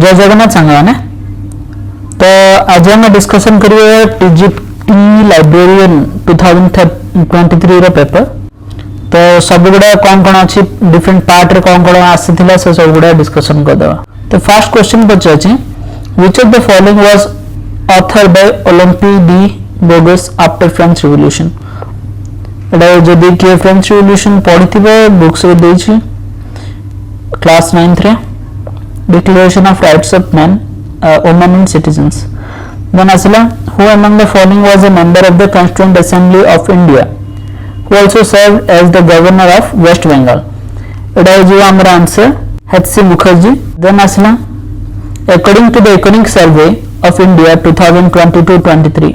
जय जगन्नाथ सांगने तो आज हम डिस्कशन करिए टीजीटी लाइब्रेरियन 2023 रो पेपर। तो सब गुड़ा कौन कौन अच्छी डिफरेंट पार्ट रे कौन कौन आसीथिला से सब गुड़ा डिस्कशन कर दवा। तो फर्स्ट क्वेश्चन पचाछि which of the following was author by Olympe de Gouges after French Revolution. एटा जदी के फ्रेंच रिवॉल्यूशन पढ़िथिबे बुक्स रे देछि क्लास 9th रे Declaration of Rights of Men, Women and Citizens. Then asila, who among the following was a member of the Constituent Assembly of India, who also served as the Governor of West Bengal? It is our answer, H.C. Mukherjee. Then asila, according to the Economic Survey of India 2022-23,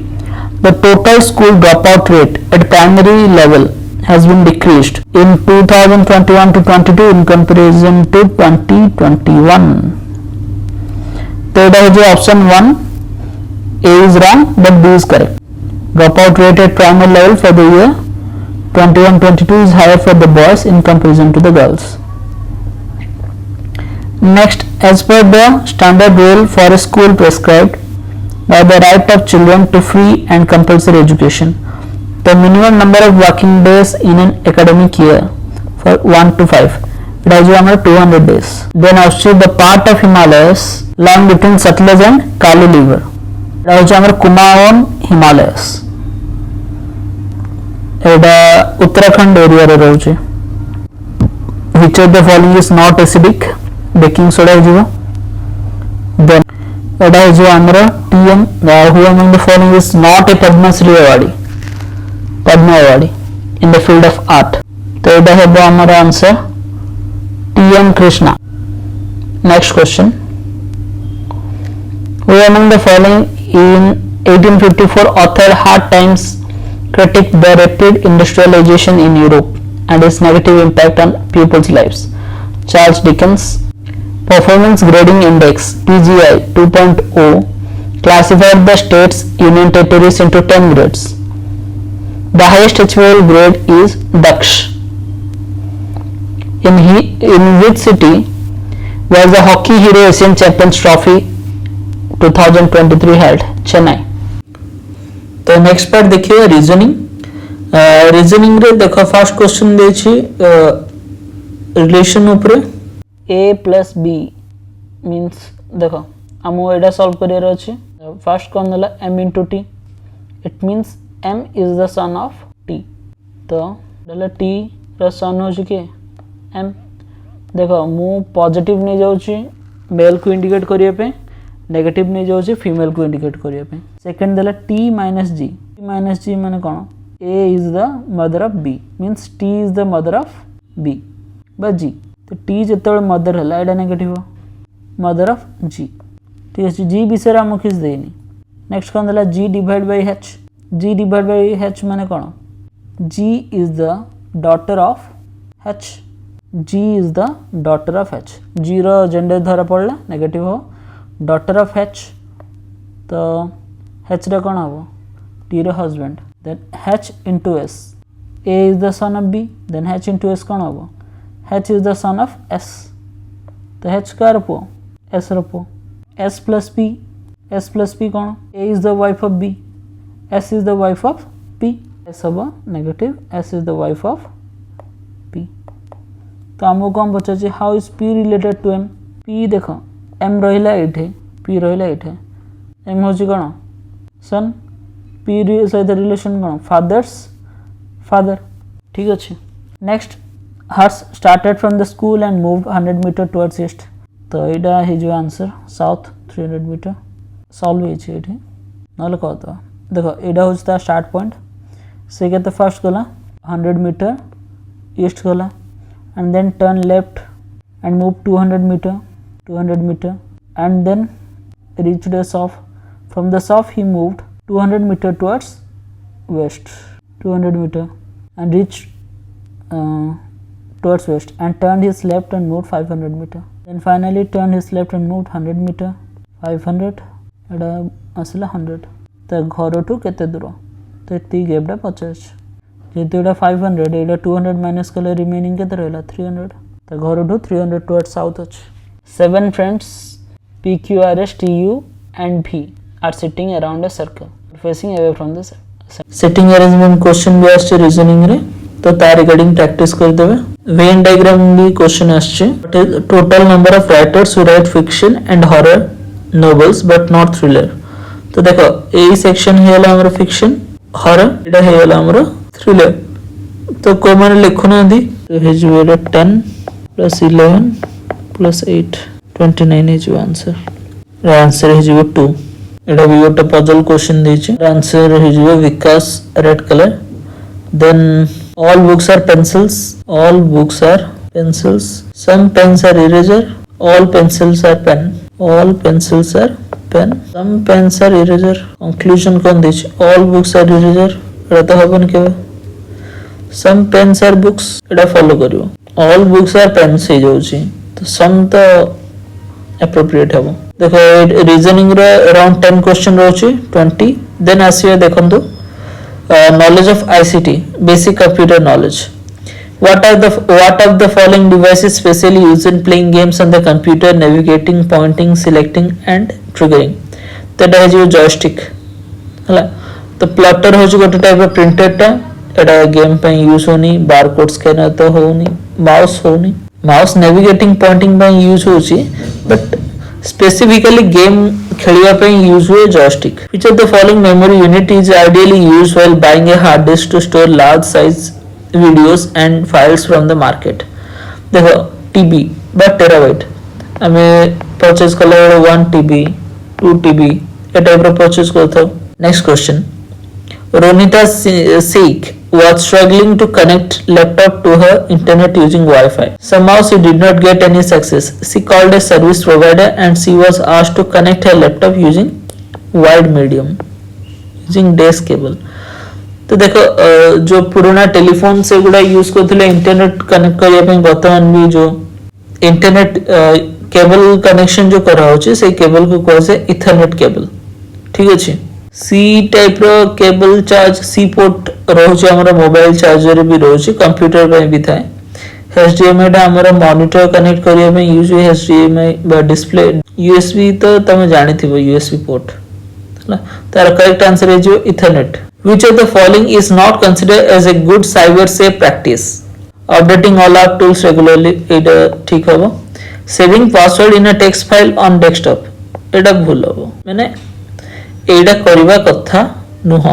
the total school dropout rate at primary level has been decreased in 2021 to 22 in comparison to 2021. So that is option 1 A is wrong but B is correct. Dropout rate at primary level for the year 21-22 is higher for the boys in comparison to the girls. Next, as per the standard rule for a school prescribed by the right of children to free and compulsory education, the minimum number of working days in an academic year for 1 to 5, it is 200 days. Then also the part of Himalayas lying between Satluj and Kali river, it is Kumaon Himalayas. It Uttarakhand area रे रहुचे. Which of the following is not acidic? Baking soda is then it is TM, who among the following is not a Padma Shri awardee in the field of art? तो ये है हमारा answer T.M. Krishna. Next question, who among the following in 1854 authored Hard Times critique the rapid industrialization in Europe and its negative impact on people's lives? Charles Dickens. Performance Grading Index PGI 2.0 classified the states union territories into 10 grades. The highest achievable grade is Daksh. In which city was the Hockey Hero Asian Champions Trophy 2023 held? Chennai. तो next part देखिए reasoning रे देखो first question देछि relation ऊपर a plus b means देखो हमो एडा solve career अछि। फर्स्ट कोन देला m into t, it means m is the son of t, तो डले t ର son होछि के m। देखो मु पॉजिटिव नै जाउछि मेल को इंडिकेट करिया पे, नेगेटिव नै जाउछि फीमेल को इंडिकेट करिया पे। सेकंड देला t minus g माने कोन a is the mother of b means t is the mother of b बा g, तो t जेतबे मदर हला एडा नेगेटिव मदर ऑफ g, ठीक है g विषय हम किस देनी। नेक्स्ट कोन देला g divide by h, g divide by h माने कोन g is the daughter of h, g is the daughter of h, g रो जेंडर धरा पड़ला नेगेटिव हो, daughter of h तो h रे कोन हो t रो husband, then h into s, a is the son of b, then h into s कोन हो h is the son of s, तो h का रपो s रपो, s plus p cone a is the wife of b, s is the wife of p, s हबो negative s is the wife of p। तो हमको कौन बचा छि how is p related to m? p देखो m रहिला एठे p रहिला एठे, m होछि कोन सन, p सहित रिलेशन कोन फादर्स फादर, ठीक अछि। Next Harsh started from the school and moved 100 meter towards east, तो एटा हे जो आंसर साउथ 300 मीटर सॉल्व होई छै एठी नले कहतो। देखो एटा होछ ता स्टार्ट पॉइंट से के तो फर्स्ट गला 100 मीटर ईस्ट गला and then turn left and move 200 meter and then reached the south. From the south he moved 200 meter towards west, 200 meter and reached towards west and turned his left and moved 500 meter, then finally turned his left and moved 100 meter 500 एडा असला 100, तो घर to केते दूर तो एती गैपडा 50 जेतु एडा 500 एडा 200 माइनस कले रिमेनिंग केते रहला 300, तो घर टू 300 टुवर्ड्स साउथ अछि। 7 friends PQRS, TU and V are sitting around a circle facing away from the center. Sitting arrangement question भी आछे reasoning रे तो तार रिगार्डिंग प्रैक्टिस कर देबे. वेन डायग्राम भी क्वेश्चन आछे. Total number of writers who right fiction and horror novels but not thriller. तो देखो ए सेक्शन हेला हमर फिक्शन हॉरर एटा हेला हमर थ्रिलर. तो को माने लिखु ना दी तो हे जो 10 plus 11 plus 8 29 is your answer. Answer is your 2. एटा भी गोटे पजल क्वेश्चन देछि. Answer is your Vikas red colour. Then all books are pencils. All books are pencils. Some pens are eraser. All pencils are pen. All pencils are pen. Some pens are eraser. Conclusion कौन देछि. All books are eraser. एटा तो हबन केबे. Some pens are books. Etah follow करियो. All books are pens हे जाउछि. तो some तो appropriate हबो. देखो reasoning रे अराउंड 10 क्वेश्चन रहउछि 20. देन आसीबे देखंतु knowledge of ICT, basic computer knowledge. What of the following devices specially used in playing games on the computer, navigating, pointing, selecting and triggering? That is your joystick. हला तो plotter हो गोटे type of printed टा एटा game पे use होनी. Barcode scanner तो होनी. Mouse होनी. माउस नेविगेटिंग पॉइंटिंग पे यूज होची बट स्पेसिफिकली गेम खेलिया पे यूज हुए joystick. Which of the following memory unit is ideally used while buying a hard disk to store large size videos and files from the market? देखो TB बा terabyte आमे purchase कले 1 TB 2 TB ए type रो purchase करथो. Next question. Ronita Sheikh was struggling to connect laptop to her internet using Wi-Fi. Somehow she did not get any success. She called a service provider and she was asked to connect her laptop using wide medium, using desk cable. तो देखो जो पुराना telephone से गुड़ा use करथिले internet connect करिया पे वर्तमान भी जो इंटरनेट केबल कनेक्शन जो करा होचे से केबल को कहै से इथरनेट केबल. ठीक अछि. सी टाइप रो केबल चार्ज सी पोर्ट रहउछि हमर मोबाइल चार्जर भी रहउछि कंप्यूटर पे भी थाए. HDMI टा हमर मॉनिटर कनेक्ट करिया में यूज हुए HDMI बा डिस्प्ले. USB तो तमे जानिथिबो USB पोर्ट हला. तार करेक्ट आंसर है जो Ethernet. Which of the following is not considered as a good cyber safe practice? Updating all our tools regularly एटा ठीक हबो. Saving password in a text file on desktop एटा भूल हबो. माने एटा करबा कथा नुह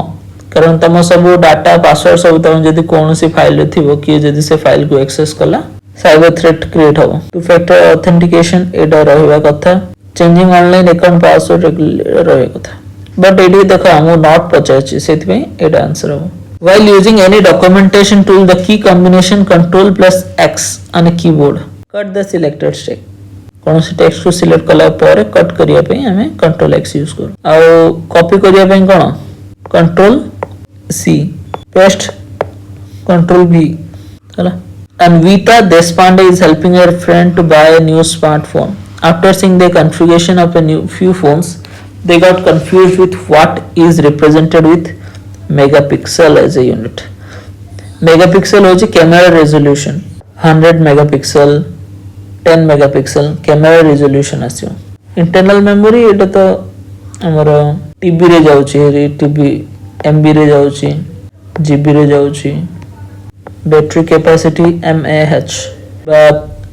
कारण तम सब डाटा पासवर्ड सब तम जदी कोनोसी फाइल रे थिबो कि जदी से फाइल को एक्सेस कला साइबर थ्रेट क्रिएट हो. टू फैक्टर ऑथेंटिकेशन एटा रहबा कथा. चेंजिंग ऑनलाइन अकाउंट पासवर्ड रहबा कथा. बट एडी देखो हम नॉट पचाछि सेति पे एटा आंसर हो. While using any documentation tool, the key combination Ctrl plus X on a keyboard. Cut the selected text. कौन से टेक्स्ट को सिलेक्ट कला पर कट करिया पे हमें Ctrl X यूज करू. आ कॉपी करिया पे कोन Ctrl C, paste Ctrl V हला. And Vita Deshpande is helping her friend to buy a new smartphone. After seeing the configuration of a few phones, they got confused with what is represented with megapixel as a unit. Megapixel होची camera resolution. 100 megapixel 10 megapixel camera resolution आसियो. Internal memory एटा तो हमर TB रे जाउची. TB MB रे जाउची, GB रे जाउची. बैटरी कैपेसिटी mAh बा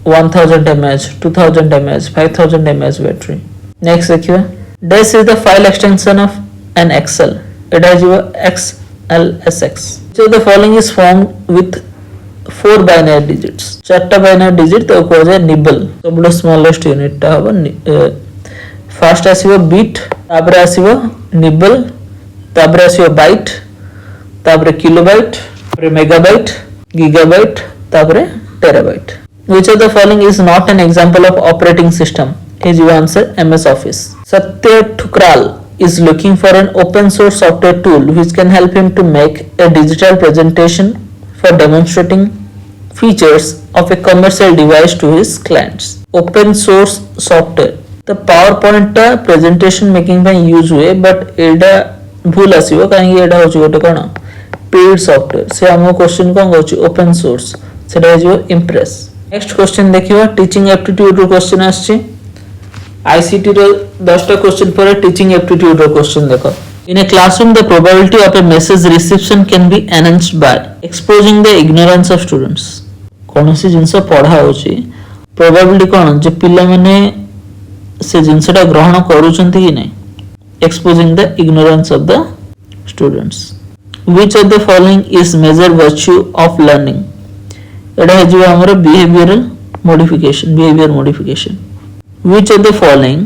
1000 mAh 2000 mAh 5000 mAh battery. Next देखियो. This is the file extension of an Excel. It has your XLSX. So the following is formed with 4 binary digits. 4 binary digit तो को जाय nibble. सबलो smallest unit ता हबो. First आसीबो bit, तापर आसीबो nibble, तापर आसीबो bite, तापर kilobyte, तापर मेगाबाइट, गीगाबाइट, तापर terabyte. Which of the following is not an example of operating system? Is your answer MS Office. Satya Thukral is looking for an open source software tool which can help him to make a digital presentation for demonstrating features of a commercial device to his clients. Open source software the PowerPoint टा presentation making ପାଇଁ use हुए but एडा भूल आसीबो काहे एडा होची गोटे कोन paid software से हम क्वेश्चन कोन होची ओपन सोर्स सेटा जो इम्प्रेस. नेक्स्ट क्वेश्चन देखियो. टीचिंग एप्टीट्यूड रो क्वेश्चन आछी. आईसीटी रो 10टा क्वेश्चन पर टीचिंग एप्टीट्यूड रो क्वेश्चन देखो. In a classroom, the probability of a message reception can be enhanced by exposing the ignorance of students. कौनसी जिनस पढ़ा होची probability कौन जे पिला माने से जिनसटा ग्रहण करूचंती कि नहीं. Exposing the ignorance of the students. Which of the following is major virtue of learning? एटा है जो हमारा behavioral modification. Which of the following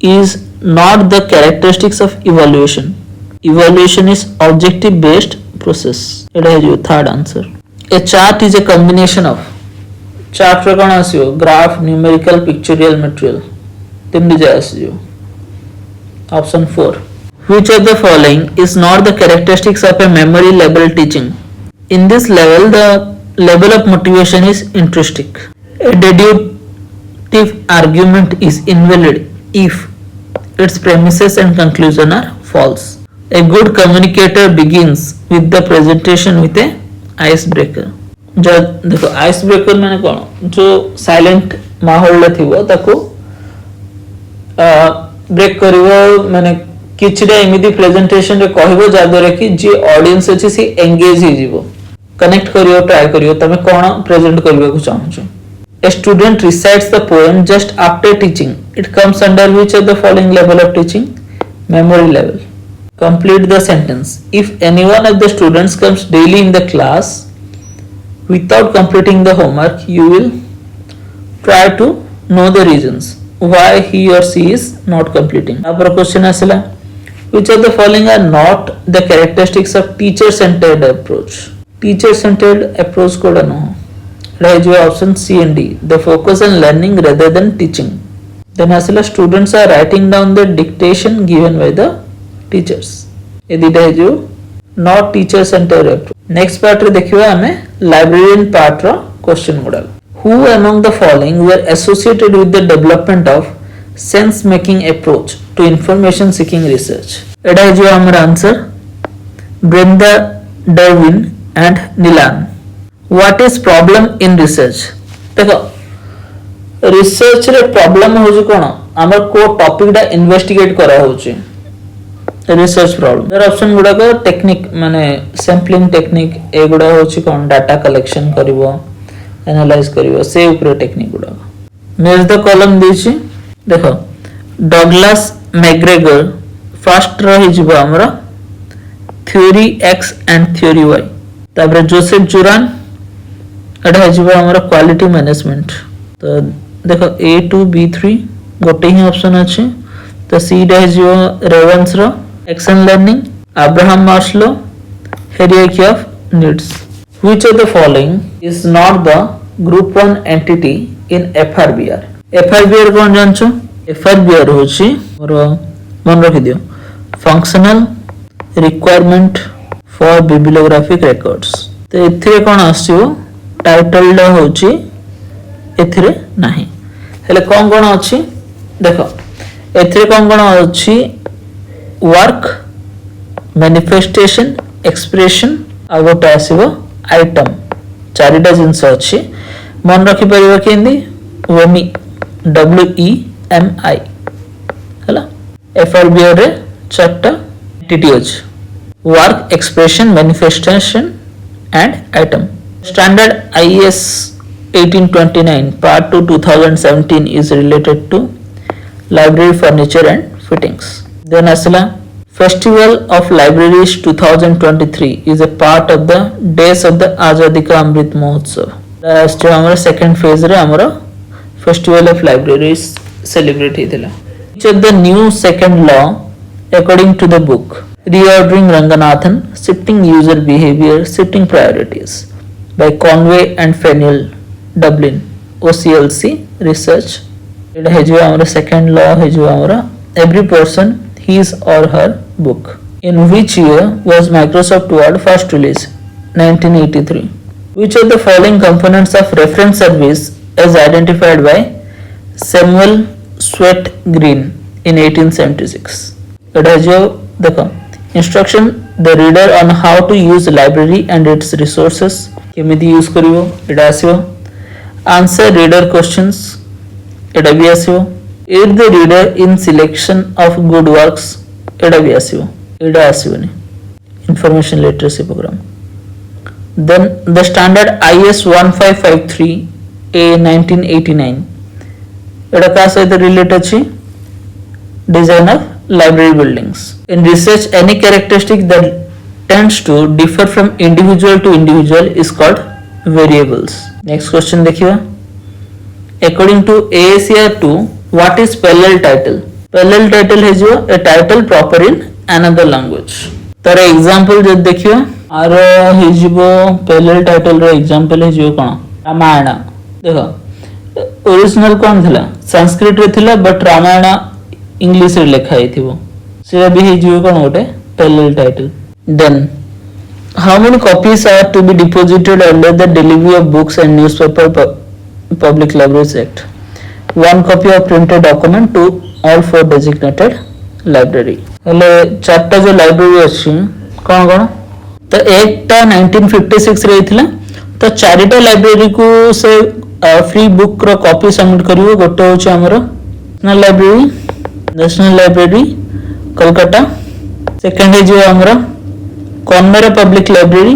is not the characteristics of evaluation? Evaluation is objective based process. एटा है जो third answer. A chart is a combination of chart रे कौन आसियो graph, numerical, pictorial material. तीन जाए आसियो. Option 4. Which of the following is not the characteristics of a memory level teaching? In this level, the level of motivation is intrinsic. A deductive argument is invalid if its premises and conclusion are false. A good communicator begins with the presentation with a icebreaker. जो देखो icebreaker माने कौन जो silent माहौल ले थी वो ताको ब्रेक करिवो माने किछडा एमिति प्रेजेंटेशन रे कहबो जा द्वारा कि जे ऑडियंस अछि से एंगेज हि जीवो कनेक्ट करियो ट्राई करियो तमे कोन प्रेजेंट करबा को चाहू छ. A student recites the poem just after teaching. It comes under which of the following level of teaching? Memory level. Complete the sentence. If any one of the students comes daily in the class without completing the homework, you will try to know the reasons why he or she is not completing. Now question asila. Which of the following are not the characteristics of teacher-centered approach? Teacher-centered approach koda no. Right, option C and D. They focus on learning rather than teaching. Then asila students are writing down the dictation given by the teachers. ये दिटा है जो not teacher centered approach. Next part रे देखिवा हमें librarian part रो question गुड़ा. Who among the following were associated with the development of sense making approach to information seeking research? एटा है जो हमारा answer Brenda Darwin and Nilan. What is problem in research? देखो research रे problem हो जो कोन हमर को टॉपिक डा इन्वेस्टिगेट करा होची रिसर्च प्रॉब्लम. देयर ऑप्शन गुडा को टेक्निक माने सैम्पलिंग टेक्निक ए गुडा होची कोन डाटा कलेक्शन करिवो एनालाइज करिवो से ऊपर टेक्निक गुडा. मेज द कॉलम देची देखो डगलास मैग्रेगर फर्स्ट रही जिवो हमरा theory X and theory Y. तापर जोसेफ जुरान एटा जिवो हमरा क्वालिटी मैनेजमेंट. तो देखो A2B3 गोटे ही ऑप्शन अछि. तो सी डे जिवो रेवेंस रो action learning Abraham Maslow hierarchy of needs. Which of the following is not the group 1 entity in FRBR? FRBR कौन जानछो? FRBR होची मोर मन रखि दियो functional requirement for bibliographic records. तो एथिरे कौन आसीयो टाइटल डा होची एथिरे नाही हेले कौन कौन अछि देखो एथिरे कौन कौन अछि वर्क मैनिफेस्टेशन एक्सप्रेशन आ गोटे आसीबो आइटम चारिटा जिंस अछि मन रखि परिबा केंदी वेमी WEMI हला FRBR रे चारटा एंटिटी अछि work expression manifestation and item. Standard IS 1829 part 2 2017 is related to library furniture and fittings. Then asla Festival of Libraries 2023 is a part of the Days of the Azadi Ka Amrit Mahotsav. Last हमारा second phase रे हमारा Festival of Libraries celebrate हितला. Which of the new second law according to the book? Reordering Ranganathan, Shifting User Behavior, Shifting Priorities by Conway and Fennell, Dublin, OCLC Research. It है जो हमारा second law है जो हमारा every person his or her book. In which year was Microsoft Word first released? 1983. Which of the following components of reference service is identified by Samuel Sweat Green in 1876? It है जो देखो instruction the reader on how to use the library and its resources केमिति use करिवो एटा आसीबो. Answer reader questions एटा भी आसीबो. aid the reader in selection of good works एटा भी आसीबो एटा आसीबोनी information literacy program. Then the standard IS 1553 A 1989 एटा का सहित relate अछि design of library buildings. In research, any characteristic that tends to differ from individual to individual is called variables. Next question देखिए. According to AACR 2, what is parallel title? Parallel title है जो a title proper in another language. तार example जो देखिए are है जो parallel title रो example है जो कौन रामायण देखो ओरिजिनल कौन थिला संस्कृत रे थिला बट रामायण इंग्लिश रे लिखा ही थी वो सेटा भी है जो कौन गोटे parallel title. Then how many copies are to be deposited under the delivery of books and newspaper Public Libraries Act? One copy of printed document to all four designated library. हेले चारटा जो लाइब्रेरी अच्छी कौन कौन तो एक टा 1956 रे थिला तो चारिटा लाइब्रेरी को से फ्री बुक रो कॉपी सबमिट करियो गोटे होची हमरो नेशनल लाइब्रेरी कोलकाता सेकंड है जो हमरो कॉनमेरा पब्लिक लाइब्रेरी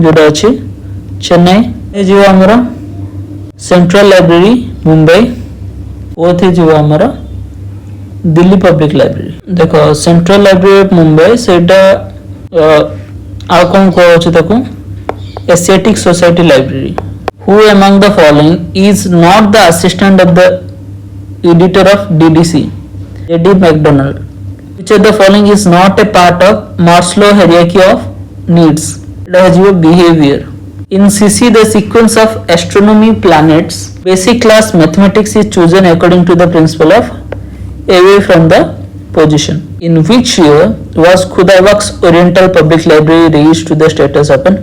जोटा अच्छी चेन्नई है जो हमरो सेंट्रल लाइब्रेरी मुंबई फोर्थ है जो हमरो दिल्ली पब्लिक लाइब्रेरी देखो सेंट्रल लाइब्रेरी ऑफ मुंबई सेटा आ कौन को अछि ताको Asiatic society library. Who among the following is not the assistant of the editor of DDC Eddie McDonald. Which of the following is not a part of Maslow hierarchy of needs? It has your behavior. In CC, the sequence of astronomy planets, basic class mathematics is chosen according to the principle of away from the position. In which year was Khudabak's Oriental Public Library raised to the status of an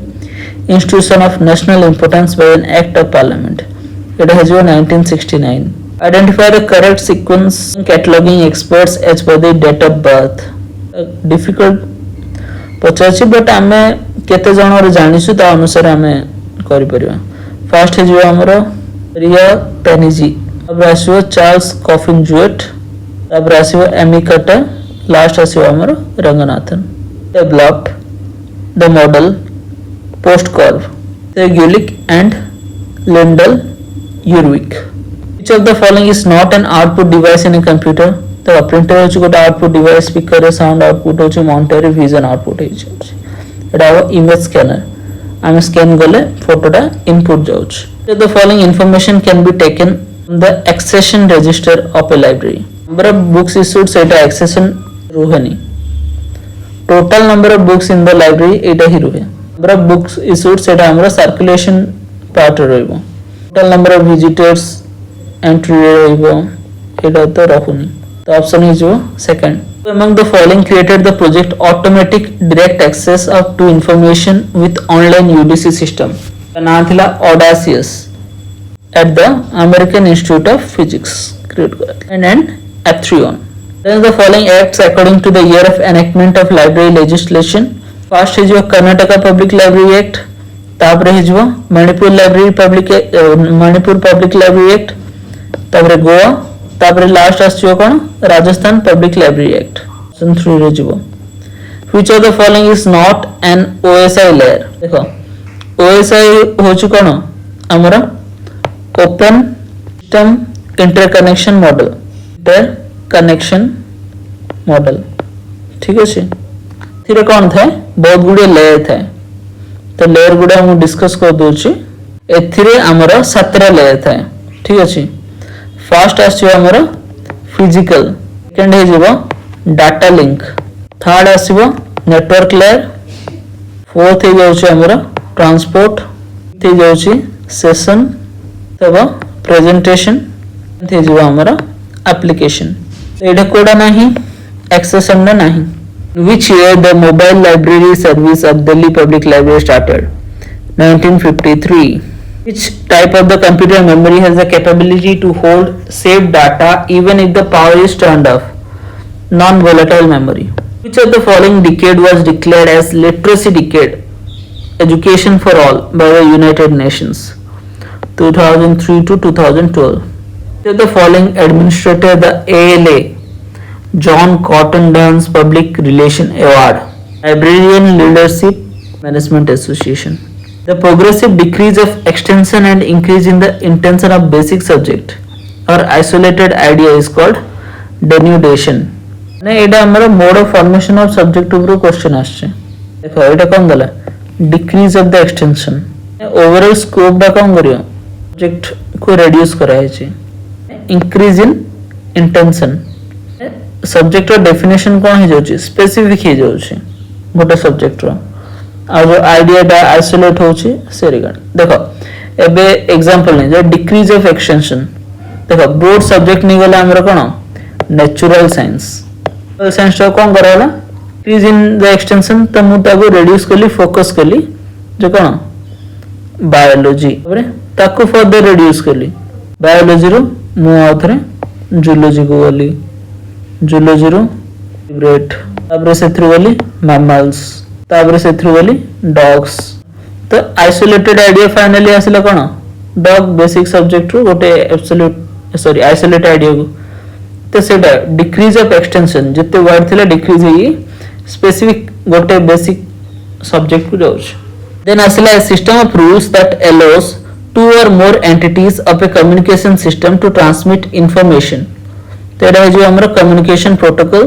institution of national importance by an act of parliament? It has your 1969. Identify the correct sequence cataloging experts as per the date of birth. Difficult पचाची but आमे केते जनर जानिसु ता अनुसार आमे करि परिबा. First है जो हमरो रिया पेनिजी अब आसीबो चार्ल्स कॉफिन जुएट अब आसीबो एमी कटर लास्ट आसीबो हमरो Ranganathan. Developed the model POSDCORB the Gulick and Lyndall Urwick. Which of the following is not an output device in a computer? तो प्रिंटर होची गोटे आउटपुट डिवाइस स्पीकर रे sound output होची monitor रे vision output होची एटा image scanner हम scan गले फोटोटा इनपुट जाउछ. The following information can be taken the accession register of a library. Number of books issued सेटा एक्सेशन रुहेनी. Total number of books in the library एटा ही रुहे. नंबर ऑफ बुक्स इश्यूड सेटा हमरा सर्कुलेशन पार्ट रहइबो. Total number of visitors entry रहइबो एटा तो रहुनी. तो ऑप्शन इज जो second. Among the following created the project automatic direct access of to information with online UDC system. The नाम थिला Audacious at the American Institute of Physics created and Athreon. Then the following acts according to the year of enactment of library legislation. First is जो Karnataka Public Library Act. तापरे है जो Manipur Public Library Act. तापरे गोवा तापरे last आछियो कोन Rajasthan public library act. Option 3 रे जिवो. Which of the following is not an OSI layer. देखो ओएसआई होछु कोन हमरा ओपन सिस्टम इंटरकनेक्शन मॉडल ठीक अछि. थिरे कोन थाए बहुत गुडे लेयर थाए तो लेयर गुडा हम डिस्कस कर दोछि. एथिरे हमरा 17 लेयर थाए ठीक अछि. फर्स्ट आछियो हमरा फिजिकल सेकंड हे जिवो डाटा लिंक थर्ड आसीबो नेटवर्क लेयर फोर्थ हे जाउछि हमरा ट्रांसपोर्ट हे जाउछि सेशन तब प्रेजेंटेशन हे जिवो हमरा एप्लीकेशन. एडा कोडा नाही एक्सेशन ना नाही. Which year the mobile library service of Delhi public library started? 1953. Which type of the computer memory has the capability to hold saved data even if the power is turned off? Non-volatile memory. Which of the following decade was declared as literacy decade, education for all by the United Nations? 2003 to 2012. The following administrator the ALA John Cotton Dance Public Relation Award, Librarian Leadership Management Association. The progressive decrease of extension and increase in the intention of basic subject or isolated idea is called denudation. ना एटा हमारा mode of formation of subject ऊपर question आछे देखो एटा कोन दला decrease of the extension overall scope डा कोन करियो सब्जेक्ट को रिड्यूस कराय छै इंक्रीज इन इंटेंशन सब्जेक्ट रो डेफिनेशन कोन हे जाउछि स्पेसिफिक हे जाउछि गोटे सब्जेक्ट रो आ जो आइडिया टा आइसोलेट होछि से रिगार्ड देखो एबे एग्जांपल नै जे डिक्रीज ऑफ एक्सटेंशन देखो बोर्ड सब्जेक्ट नै गला हमर कोन नेचुरल साइंस साइंस टा कोन करला इंक्रीज इन द एक्सटेंशन त मु ताको रिड्यूस करली फोकस करली जो कोन बायोलॉजी बरे ताको फर्दर रिड्यूस करली बायोलॉजी रो मु आथरे जूलॉजी को गली जूलॉजी रो ब्रेट तापर से थ्रू गली मैमल्स तापर से थ्रू गली डॉग्स तो आइसोलेटेड आइडिया फाइनली आसिला कोन डॉग बेसिक सब्जेक्ट रो गोटे एब्सोल्यूट सॉरी आइसोलेटेड आइडिया को तो सेटा डिक्रीज ऑफ एक्सटेंशन जते वर्ड थिला डिक्रीज ही स्पेसिफिक गोटे बेसिक सब्जेक्ट को जाउछ then आसिला a system of rules that allows two or more entities of a communication system to transmit information तो एटा जो हमरा communication protocol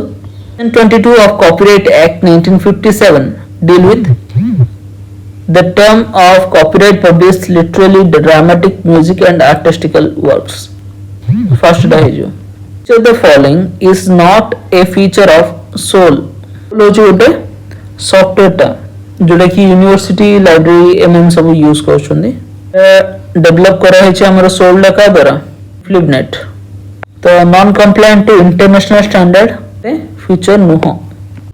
22 of Copyright Act 1957 deal with the term of copyright published literally dramatic music and artistical works first dahijo so the following is not a feature of soul लोजी उटे software टा जोटा कि university library एमएन सब use करछुंदी develop करा है हमर सोल ला का द्वारा फ्लिपनेट तो non compliant to international standard feature नुह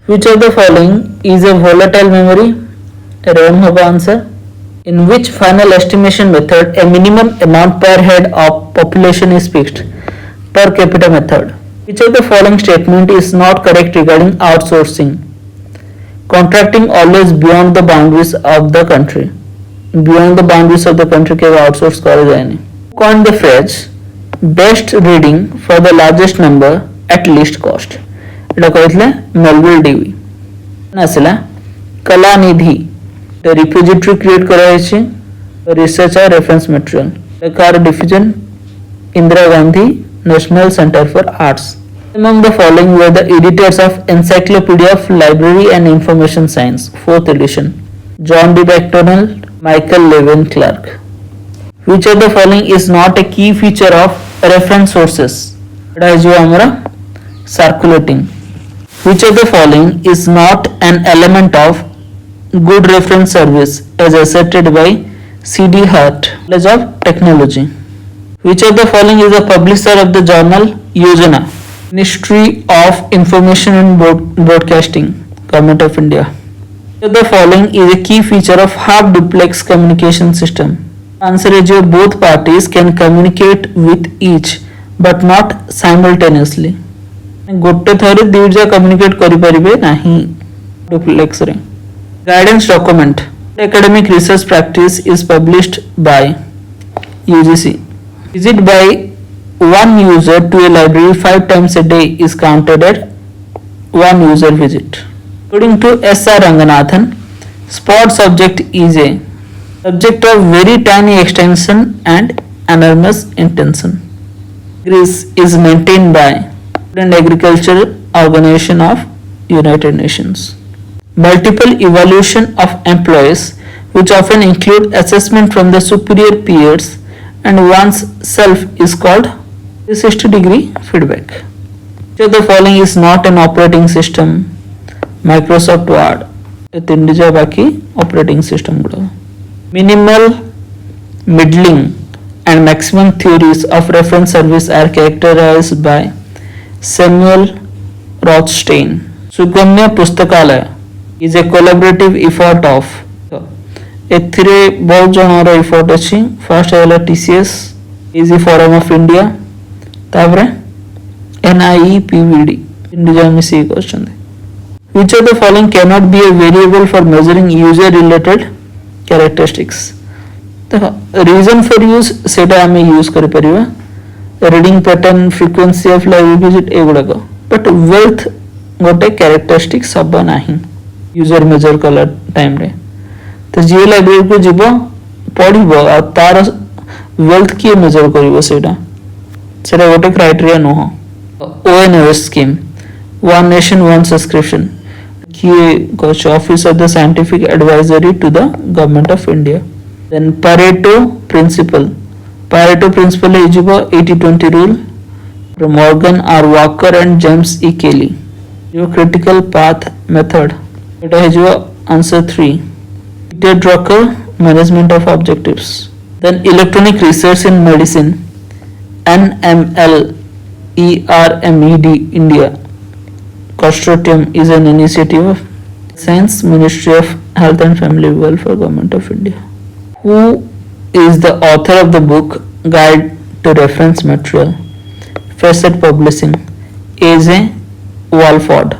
which of the following is a volatile memory RAM hoba answer in which final estimation method a minimum amount per head of population is fixed per capita method which of the following statement is not correct regarding outsourcing contracting always beyond the boundaries of the country beyond the boundaries of the country के outsource करा जाएनी coin the phrase best reading for the largest number at least cost एटा कहथिले Melvil Dewey आसिला Kalanidhi the repository create करा छै research और reference material कार division Indira Gandhi National Centre for Arts among the following were the editors of Encyclopedia of Library and Information Science 4th edition John D. MacDonald Michael Lewin Clark which of the following is not a key feature of reference sources एटा जो हमरा circulating which of the following is not an element of good reference service as asserted by C.D. Hart College of Technology which of the following is a publisher of the journal Yojana Ministry of Information and Broadcasting Government of India which of the following is a key feature of half duplex communication system answer is your both parties can communicate with each but not simultaneously गोटे थरे दुईजा communicate करि परिबे नाही duplex रे guidance document academic research practice is published by UGC visit by one user to a library 5 times a day is counted as one user visit according to S.R. Ranganathan spot subject is a subject of very tiny extension and enormous intention Greece is maintained by and Agricultural Organization of United Nations. Multiple evaluation of employees which often include assessment from the superior peers and one's self is called 360-degree feedback. So the following is not an operating system. Microsoft Word. Tindija baki operating system guda. Minimal, middling and maximum theories of reference service are characterized by Samuel Rothstein. Suganya Pustakala is a collaborative effort of एथिरे बहुत जनर effort अछि first हैला TCS easy forum of India तापरे NIEPVD India मिसी question which of the following cannot be a variable for measuring user related characteristics देखो reason for use सेटा हमें use कर परिबा reading pattern frequency of library visit एगुड़ाक but wealth गोटे characteristics हम ना यूजर मेजर कला टाइम रे तो जी लाइब्रेरी को जीव पढ़ तार वेल्थ किए मेजर कर गोटे क्राइटेरिया नुह ONOS scheme one nation one subscription किए office of the scientific advisory to the Government of India then Pareto principle is 80-20 rule Morgan R. Walker and James E. Kelly your critical path method it is your answer 3 Peter Drucker management of objectives then electronic research in medicine NML ERMED India consortium is an initiative of Science Ministry of Health and Family Welfare Government of India who is the author of the book Guide to Reference Material Facet Publishing A.J. Walford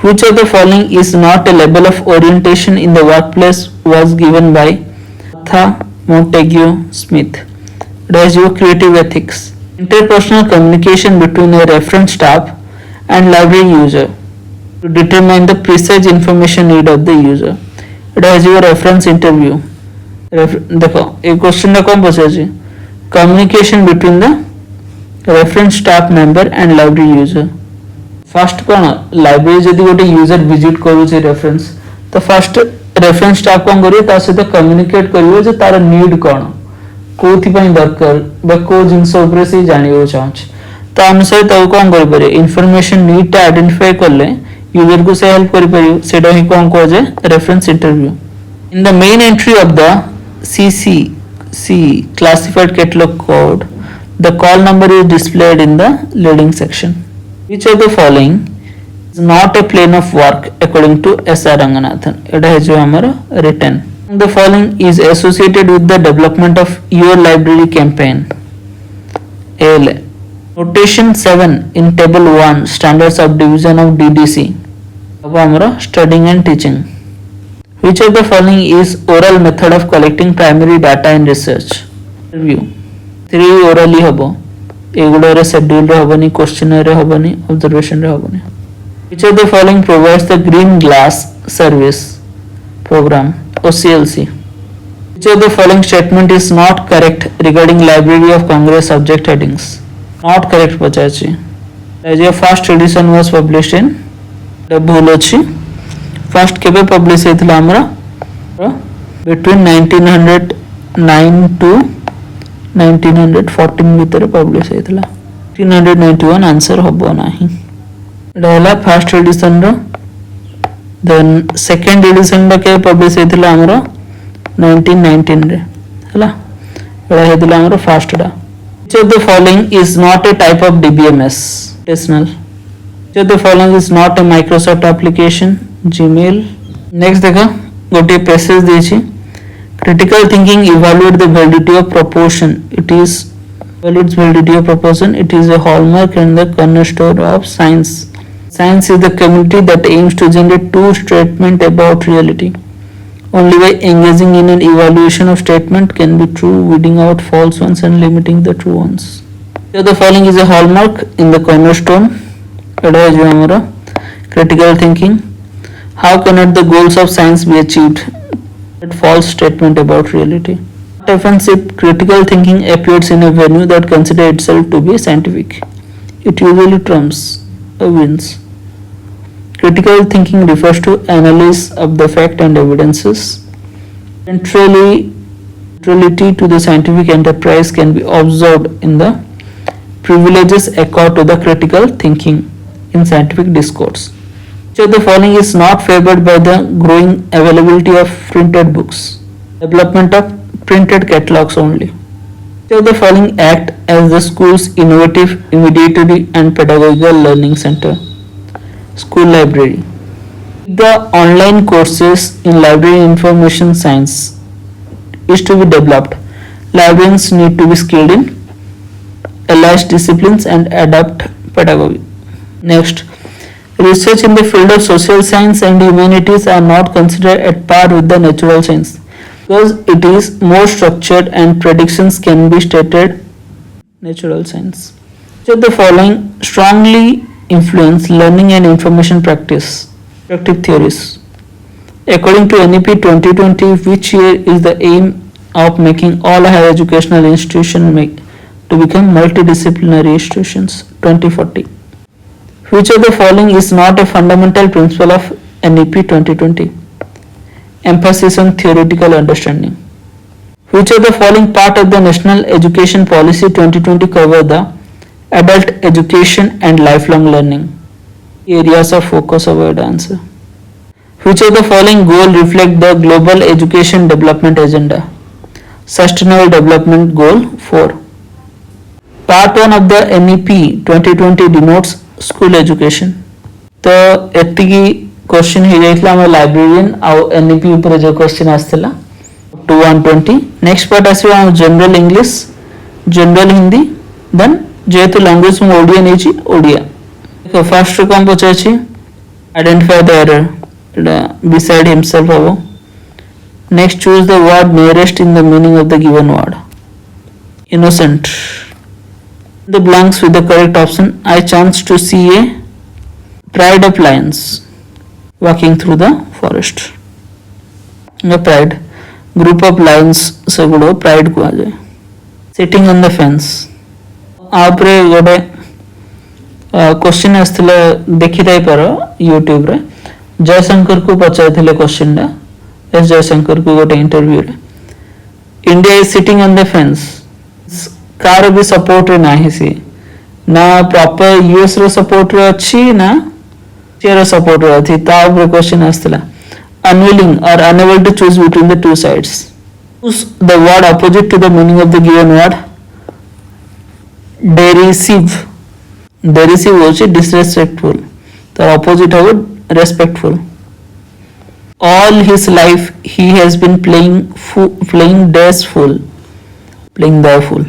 which of the following is not a level of orientation in the workplace was given by Martha Montague Smith it is your creative ethics interpersonal communication between a reference staff and library user to determine the precise information need of the user it is your reference interview देखो ये question टा कौन पचार communication between the reference staff member and library user first कौन library जदि गोटे user visit करूचे reference तो फर्स्ट रेफरेंस स्टाफ कौन करिवे ता सहित कम्युनिकेट करिवे जे तार नीड कौन कोथि पई दरकार बा को जिंस ऊपर से जानियो चाहछ तो अनुसार तो कौन करि पारे इंफॉर्मेशन नीड टा आइडेंटिफाई करले यूजर को से हेल्प करि परियो सेटा ही कौन को जे reference interview in the main entry of the CC classified catalog code the call number is displayed in the leading section which of the following is not a plane of work according to S.R. Ranganathan it is hamara written the following is associated with the development of your library campaign ALA notation 7 in table 1 standards of division of DDC अब hamara studying and teaching which of the following is oral method of collecting primary data in research review 3 orally habo egulo re schedule re habani questionnaire re habani observation re habani which of the following provides the green glass service program OCLC which of the following statement is not correct regarding Library of Congress subject headings not correct pachachi as your first edition was published in bhul achi first केबे publish हेतला हमरा between 1909 to 1914 भीतर publish हेतला 1991 answer हबो नाही रहला first edition रो then second edition रो के publish हेतला हमरा 1919 रे हला एला हेतला हमरा फर्स्ट डा which of the following is not a type of DBMS personal which of the following is not a Microsoft application Gmail next देखा गोटे पैसेज देछि critical thinking evaluate the validity of proportion it is evaluates validity of proportion it is a hallmark and the cornerstone of science is the community that aims to generate true statement about reality only by engaging in an evaluation of statement can be true weeding out false ones and limiting the true ones so the following is a hallmark in the cornerstone एटा है जो हमारा critical thinking how cannot the goals of science be achieved that false statement about reality what happens if critical thinking appears in a venue that consider itself to be scientific it usually trumps or wins critical thinking refers to analysis of the fact and evidences centrality to the scientific enterprise can be observed in the privileges accorded to the critical thinking in scientific discourse which of the following is not favored by the growing availability of printed books development of printed catalogs only which of the following act as the school's innovative immediate and pedagogical learning center school library the online courses in library information science is to be developed librarians need to be skilled in allied disciplines and adapt pedagogy next research in the field of social science and humanities are not considered at par with the natural science because it is more structured and predictions can be stated natural science. So the following strongly influence learning and information practice productive theories. According to NEP 2020, which year is the aim of making all higher educational institutions to become multidisciplinary institutions? 2040. Which of the following is not a fundamental principle of NEP 2020? Emphasis on theoretical understanding. Which of the following part of the National Education Policy 2020 cover the adult education and lifelong learning? Areas of focus of our answer. Which of the following goal reflect the Global Education Development Agenda? Sustainable Development Goal 4. Part 1 of the NEP 2020 denotes school education. तो एतिकी question हो जाइतला हम librarian आउ NEP ऊपर जो question आस्थिला 120. Next part आसीबा हम general English, general Hindi, then जेहेतु लैंग्वेज में ओडिया नेची ओडिया. देखो फर्स्ट कौन पचाछि identify the error beside himself abo. Next choose the word nearest in the meaning of the given word. Innocent. The blanks with the correct option. I chanced to see a pride of lions walking through the forest. The pride group of lions से गुड़ो pride को आ जाए. Sitting on the fence. आपरे गोटे question आस्थिला देखि Thai पारो YouTube रे. जयशंकर को पचारे question S Jaishankar को गोटे इंटरव्यू रे. India is sitting on the fence. Car भी सपोर्ट रे नाही सी ना प्रॉपर यूएस रो सपोर्ट रे अच्छी ना चेयर सपोर्ट रे थी. ता ऊपर question आस्तला unwilling or unable to choose between the two sides. Choose the word opposite to the meaning of the given word. Derisive. Derisive होची disrespectful. तो opposite हो respectful. All his life he has been playing dash fool, playing the fool.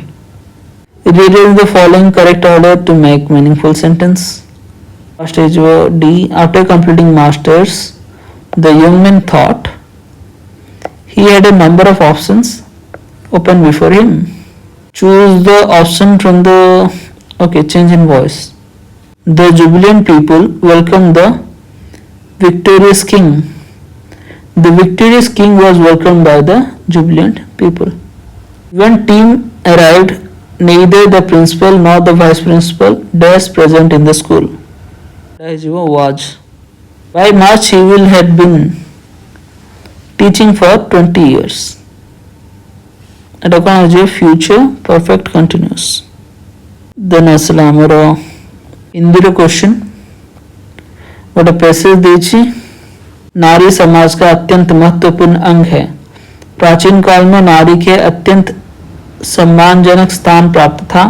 Rearrange the following correct order to make meaningful sentence. First is D. After completing masters, the young man thought he had a number of options open before him. Choose the option from the change in voice. The jubilant people welcomed the victorious king. The victorious king was welcomed by the jubilant people. When team arrived, neither the principal nor the vice principal was present in the school. Was. By March he will had been teaching for 20 years. At a future perfect continuous. Then aslamaro Indira question. What a passage दीची. नारी समाज का अत्यंत महत्वपूर्ण अंग है. प्राचीन काल में नारी के अत्यंत सम्मानजनक स्थान प्राप्त था.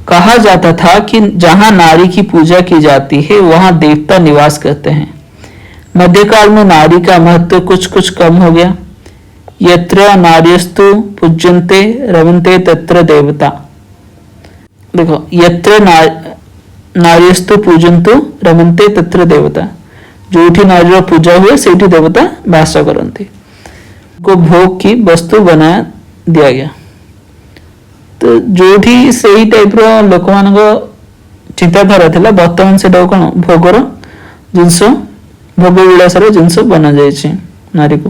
कहा जाता था कि जहां नारी की पूजा की जाती है वहां देवता निवास करते हैं. मध्यकाल में नारी का महत्व कुछ कुछ कम हो गया. यत्र नार्यस्तु पूज्यन्ते रमन्ते तत्र देवता. देखो यत्र नार्यस्तु पूजन्तु रमन्ते तत्र देवता. जोठी नारी पूजा हुए सेठी देवता वास करते. को भोग की वस्तु बना दिया गया. तो जोठी से ही टाइप रो लोक मान चिंताधारा थिला. वर्तमान से कौन भोगर जिनस भोग विलासर जिनस बना जाए नारी को.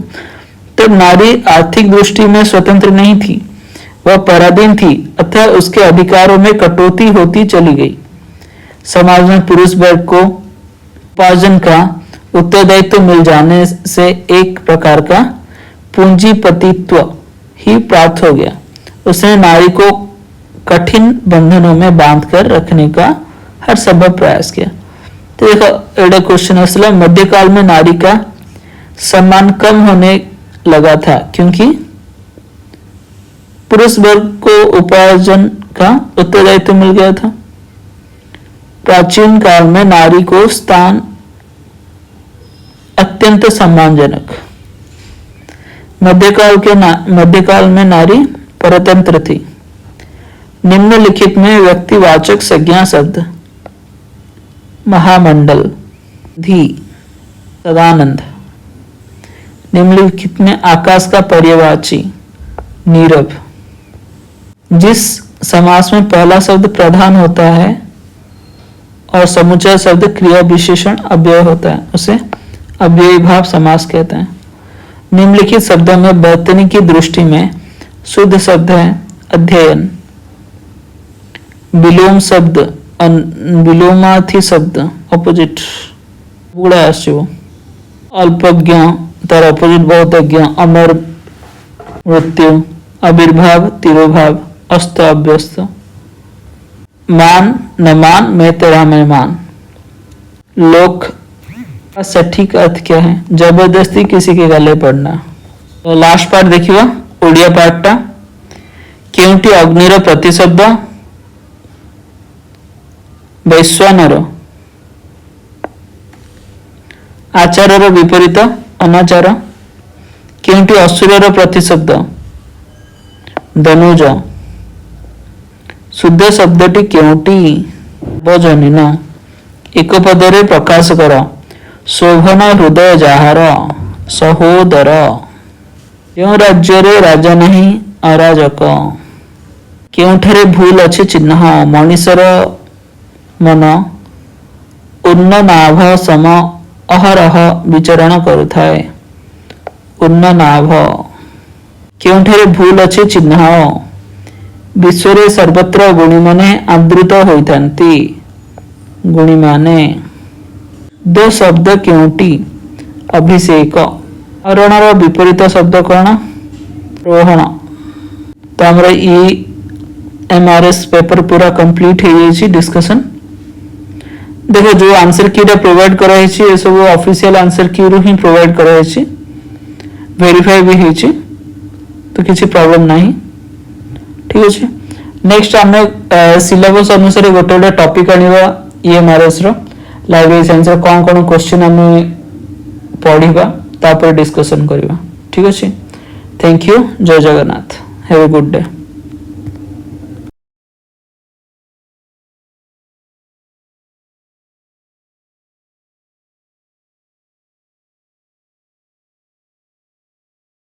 तो नारी आर्थिक दृष्टि में स्वतंत्र नहीं थी, वह पराधीन थी अथवा उसके अधिकारों में कटौती होती चली गई. समाज में पुरुष वर्ग को उपार्जन का उत्तरदायित्व मिल जाने से एक प्रकार का पूंजीपतित्व ही प्राप्त हो गया. उसने नारी को कठिन बंधनों में बांध कर रखने का हर संभव प्रयास किया. तो देखो एडा क्वेश्चन असला मध्यकाल में नारी का सम्मान कम होने लगा था क्योंकि पुरुष वर्ग को उपार्जन का उत्तरदायित्व मिल गया था. प्राचीन काल में नारी को स्थान अत्यंत सम्मानजनक. मध्यकाल में नारी परतंत्र थी. निम्नलिखित में व्यक्तिवाचक संज्ञा शब्द महामंडल, धी, सदानंद. निम्नलिखित में आकाश का पर्यायवाची नीरव। जिस समास में पहला शब्द प्रधान होता है और समुच्चय शब्द क्रिया विशेषण अव्यय होता है उसे अव्ययी भाव समास कहते हैं। निम्नलिखित शब्दों में वर्तनी की दृष्टि में शुद्ध शब्द है अध्ययन, विलोम शब्द विलोमार्थी शब्द ऑपोजिट गुड़ा आसो, अल्पज्ञ तार ऑपोजिट बहुतज्ञ, अमर मृत्यु, आविर्भाव तिरोभाव, अस्त अभ्यस्त, मान न मान मैं तेरा मेहमान। लोक का सटीक अर्थ क्या है? जबरदस्ती किसी के गले पड़ना। तो लास्ट पार्ट देखिए ओडिया पार्टा केउंटी अग्निर प्रतिशब्द वैश्वानर, आचारर विपरीत अनाचार, केउंटी असुरर प्रतिशब्द धनुज, शुद्ध शब्दटी केउंटी बजनीन, एक पदरे प्रकाश कर शोभन हृदय जाहार सहोदर, केउं राज्य रे राजा नहीं अराजक, केउंठारे भूल अच्छे चिन्ह मनीषर मन उन्न नाभ सम अहरह विचरण करुथाए, उन्न नाभ, केउंठारे भूल अच्छे चिन्ह विश्व सर्वत्र गुणी माने आदृत होइथांती, गुणी माने। दो शब्द केउंटी अभिषेक, अरणर विपरीत शब्द कौन? रोहण। तो हमरा EMRS पेपर पूरा कंप्लीट हो जाइए डिस्कशन। देखो जो आंसर की प्रोवाइड कराई ये सब ऑफिशियल आंसर की रू ही प्रोवाइड कराई, वेरीफाई भी होइछि, तो किसी प्रॉब्लम नहीं। ठीक अच्छे नेक्स्ट आम सिलेबस अनुसार गोटे गोटे टॉपिक आनिबा EMRS रो लाइब्रेरी साइंस रो कौन कौन क्वेश्चन आम पढ़िबा तापर डिस्कशन करबा। ठीक अच्छे थैंक यू, जय Jagannath, have a good day.